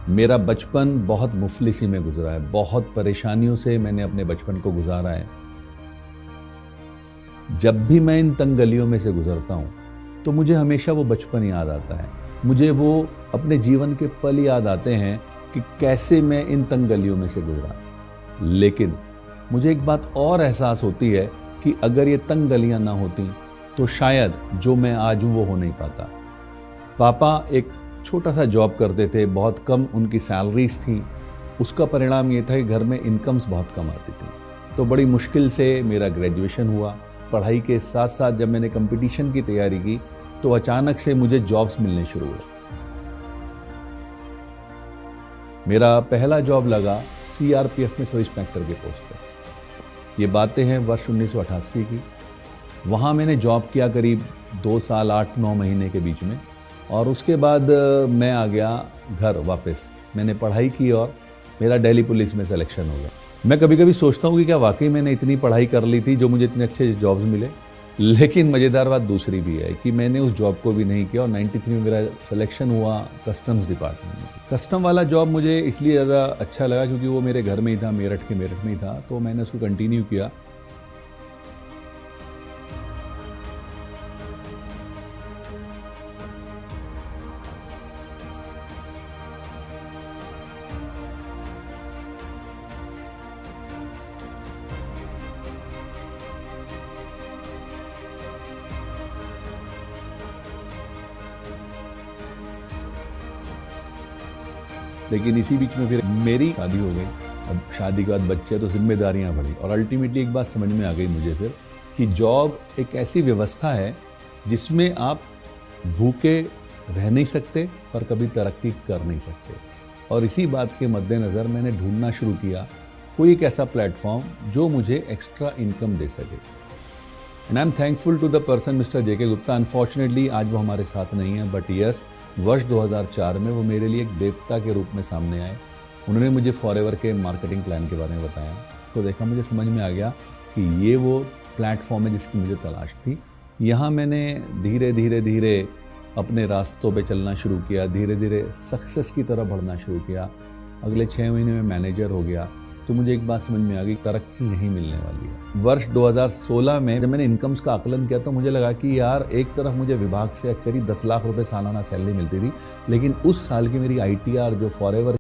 मेरा बचपन बहुत मुफलिसी में गुजरा है, बहुत परेशानियों से मैंने अपने बचपन को गुजारा है। जब भी मैं इन तंग गलियों में से गुजरता हूँ, तो मुझे हमेशा वो बचपन याद आता है। मुझे वो अपने जीवन के पल याद आते हैं कि कैसे मैं इन तंग गलियों में से गुजरा। लेकिन मुझे एक बात और एहसास होती है कि अगर ये तंग गलियां ना होती, तो शायद जो मैं आज हूँ वो हो नहीं पाता। पापा एक छोटा सा जॉब करते थे, बहुत कम उनकी सैलरीज थी। उसका परिणाम ये था कि घर में इनकम्स बहुत कम आती थी। तो बड़ी मुश्किल से मेरा ग्रेजुएशन हुआ। पढ़ाई के साथ साथ जब मैंने कंपटीशन की तैयारी की, तो अचानक से मुझे जॉब्स मिलने शुरू हुए। मेरा पहला जॉब लगा सीआरपीएफ में सब इंस्पेक्टर के पोस्ट पर। ये बातें हैं वर्ष 1988 की। वहाँ मैंने जॉब किया करीब 2 साल 8-9 महीने के बीच में, और उसके बाद मैं आ गया घर वापस। मैंने पढ़ाई की और मेरा दिल्ली पुलिस में सिलेक्शन हो गया। मैं कभी कभी सोचता हूँ कि क्या वाकई मैंने इतनी पढ़ाई कर ली थी जो मुझे इतने अच्छे जॉब्स मिले। लेकिन मज़ेदार बात दूसरी भी है कि मैंने उस जॉब को भी नहीं किया, और 93 में मेरा सिलेक्शन हुआ कस्टम्स डिपार्टमेंट में। कस्टम वाला जॉब मुझे इसलिए ज़्यादा अच्छा लगा क्योंकि वो मेरे घर में ही था, मेरठ में ही था, तो मैंने उसको कंटिन्यू किया। लेकिन इसी बीच में फिर मेरी शादी हो गई। अब शादी के बाद बच्चे, तो जिम्मेदारियां बढ़ी, और अल्टीमेटली एक बात समझ में आ गई मुझे फिर कि जॉब एक ऐसी व्यवस्था है जिसमें आप भूखे रह नहीं सकते पर कभी तरक्की कर नहीं सकते। और इसी बात के मद्देनज़र मैंने ढूंढना शुरू किया कोई एक ऐसा प्लेटफॉर्म जो मुझे एक्स्ट्रा इनकम दे सके। And I am thankful to the person mister JK Gupta. Unfortunately आज वो हमारे साथ नहीं है, बट यस, वर्ष 2004 में वो मेरे लिए एक देवता के रूप में सामने आए। उन्होंने मुझे फॉरएवर के मार्केटिंग प्लान के बारे में बताया। तो देखा, मुझे समझ में आ गया कि ये वो प्लेटफॉर्म है जिसकी मुझे तलाश थी। यहाँ मैंने धीरे धीरे अपने रास्तों पे चलना शुरू किया, धीरे धीरे सक्सेस की तरफ बढ़ना शुरू किया। अगले 6 महीने में मैनेजर हो गया। तो मुझे एक बात समझ में आ गई, तरक्की नहीं मिलने वाली है। वर्ष 2016 में जब मैंने इनकम्स का आकलन किया, तो मुझे लगा कि यार, एक तरफ मुझे विभाग से करीब 10 लाख रुपए सालाना सैलरी मिलती थी, लेकिन उस साल की मेरी आईटीआर जो फॉरएवर